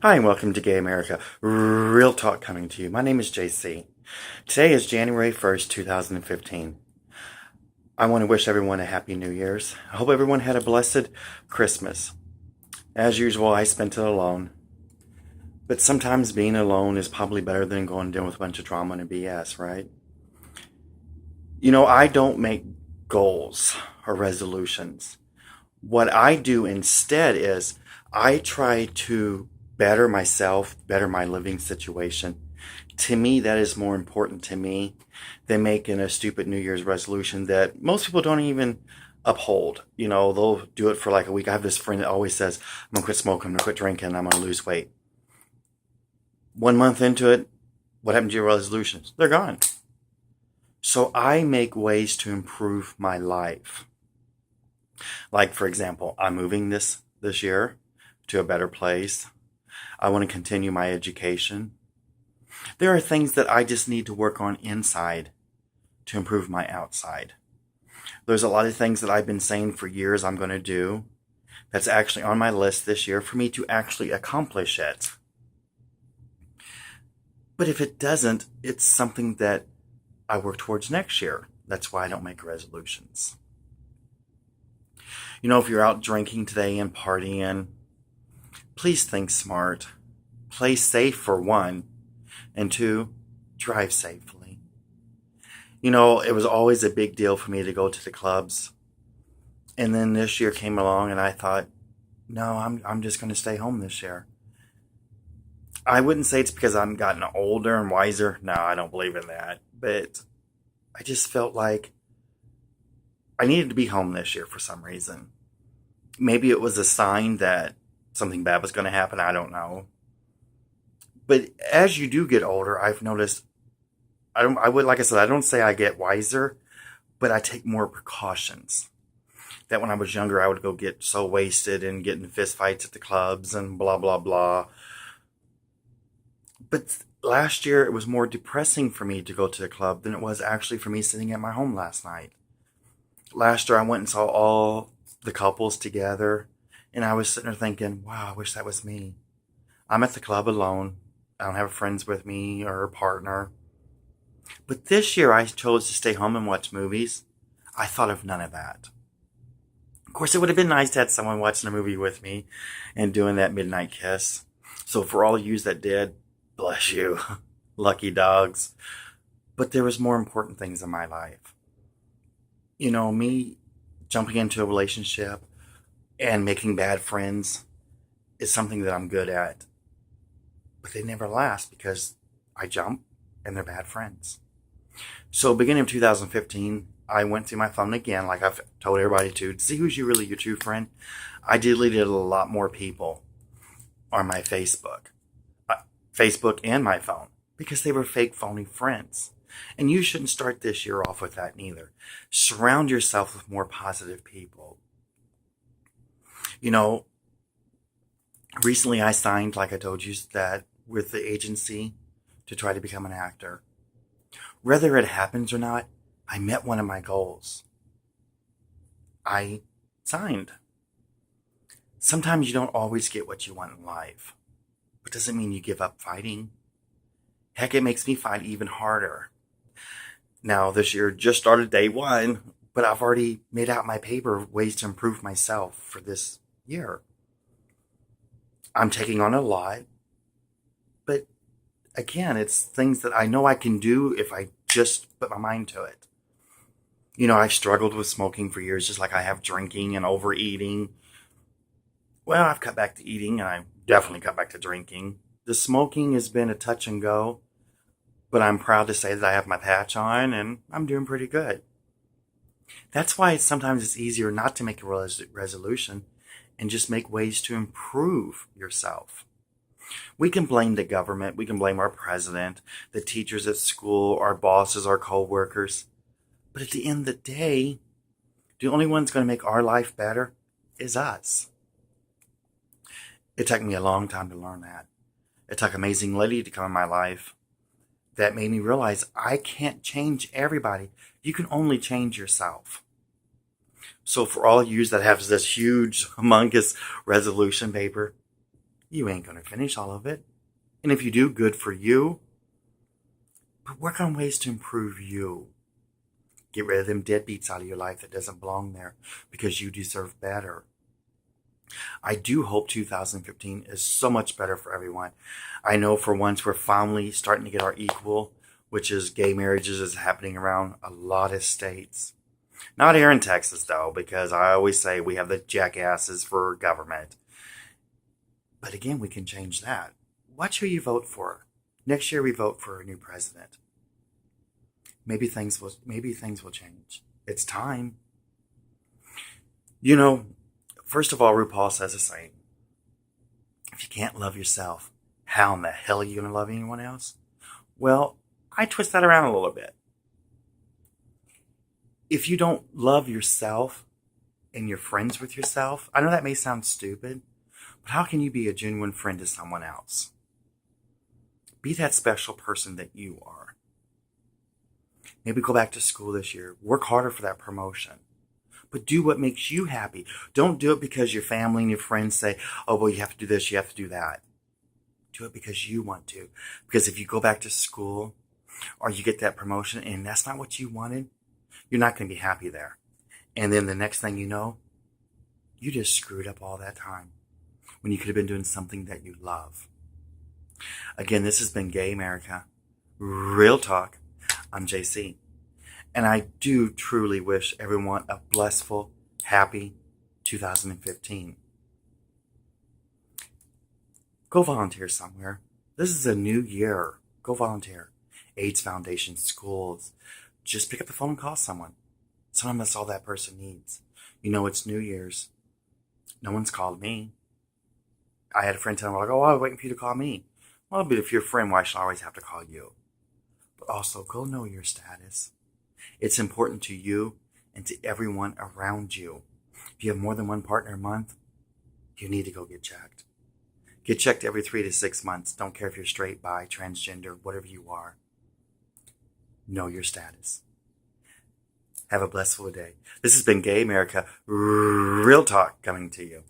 Hi, and welcome to Gay America. Real talk coming to you. My name is JC. Today is January 1st, 2015. I want to wish everyone a happy New Year's. I hope everyone had a blessed Christmas. As usual, I spent it alone. But sometimes being alone is probably better than going down with a bunch of drama and BS, right? I don't make goals or resolutions. What I do instead is I try to better myself, better my living situation. To me, that is more important to me than making a stupid New Year's resolution that most people don't even uphold. They'll do it for like a week. I have this friend that always says, I'm going to quit smoking, I'm going to quit drinking, I'm going to lose weight. 1 month into it, what happened to your resolutions? They're gone. So I make ways to improve my life. Like, for example, I'm moving this year to a better place. I want to continue my education. There are things that I just need to work on inside to improve my outside. There's a lot of things that I've been saying for years I'm going to do that's actually on my list this year for me to actually accomplish it. But if it doesn't, it's something that I work towards next year. That's why I don't make resolutions. If you're out drinking today and partying, please think smart. Play safe for one, and two, drive safely. It was always a big deal for me to go to the clubs. And then this year came along and I thought, no, I'm just going to stay home this year. I wouldn't say it's because I'm gotten older and wiser. No, I don't believe in that. But I just felt like I needed to be home this year for some reason. Maybe it was a sign that something bad was going to happen. I don't know. But as you do get older, I've noticed, like I said, I don't say I get wiser, but I take more precautions. That when I was younger, I would go get so wasted and get in fist fights at the clubs and blah, blah, blah. But last year, it was more depressing for me to go to the club than it was actually for me sitting at my home last night. Last year, I went and saw all the couples together, and I was sitting there thinking, wow, I wish that was me. I'm at the club alone. I don't have friends with me or a partner. But this year, I chose to stay home and watch movies. I thought of none of that. Of course, it would have been nice to have someone watching a movie with me and doing that midnight kiss. So for all of you that did, bless you. Lucky dogs. But there was more important things in my life. Me jumping into a relationship and making bad friends is something that I'm good at. But they never last because I jump and they're bad friends. So beginning of 2015, I went through my phone again, like I've told everybody to see who's really your true friend. I deleted a lot more people on my Facebook and my phone because they were fake, phony friends. And you shouldn't start this year off with that neither. Surround yourself with more positive people. Recently I signed, like I told you, that with the agency to try to become an actor. Whether it happens or not, I met one of my goals. I signed. Sometimes you don't always get what you want in life, but doesn't mean you give up fighting. Heck, it makes me fight even harder. Now, this year just started day one, but I've already made out my paper of ways to improve myself for this year. I'm taking on a lot, but again, it's things that I know I can do if I just put my mind to it. I've struggled with smoking for years, just like I have drinking and overeating. Well, I've cut back to eating, and I definitely cut back to drinking. The smoking has been a touch and go, but I'm proud to say that I have my patch on, and I'm doing pretty good. That's why sometimes it's easier not to make a resolution and just make ways to improve yourself. We can blame the government, we can blame our president, the teachers at school, our bosses, our co-workers. But at the end of the day, the only one's going to make our life better is us. It took me a long time to learn that. It took an amazing lady to come in my life that made me realize I can't change everybody. You can only change yourself. So for all of you that have this huge, humongous resolution paper, You ain't going to finish all of it. And if you do, good for you. But work on ways to improve you. Get rid of them deadbeats out of your life that doesn't belong there, because you deserve better. I do hope 2015 is so much better for everyone. I know for once we're finally starting to get our equal, which is gay marriages is happening around a lot of states. Not here in Texas, though, because I always say we have the jackasses for government. But again, we can change that. Watch who you vote for. Next year we vote for a new president. Maybe things will change. It's time. You know, first of all, RuPaul says the same. If you can't love yourself, how in the hell are you going to love anyone else? Well, I twist that around a little bit. If you don't love yourself and you're friends with yourself, I know that may sound stupid, but how can you be a genuine friend to someone else? Be that special person that you are. Maybe go back to school this year. Work harder for that promotion. But do what makes you happy. Don't do it because your family and your friends say, oh, well, you have to do this, you have to do that. Do it because you want to. Because if you go back to school or you get that promotion and that's not what you wanted, you're not going to be happy there. And then the next thing you know, you just screwed up all that time when you could have been doing something that you love. Again, this has been Gay America. Real talk. I'm JC. And I do truly wish everyone a blissful, happy 2015. Go volunteer somewhere. This is a new year. Go volunteer. AIDS Foundation, schools. Just pick up the phone and call someone. Sometimes that's all that person needs. You know, it's New Year's. No one's called me. I had a friend tell me, like, oh, I was waiting for you to call me. Well, but if you're a friend, why should I always have to call you? But also, go know your status. It's important to you and to everyone around you. If you have more than one partner a month, you need to go get checked. Get checked every 3 to 6 months. Don't care if you're straight, bi, transgender, whatever you are. Know your status. Have a blissful day. This has been Gay America. Real talk coming to you.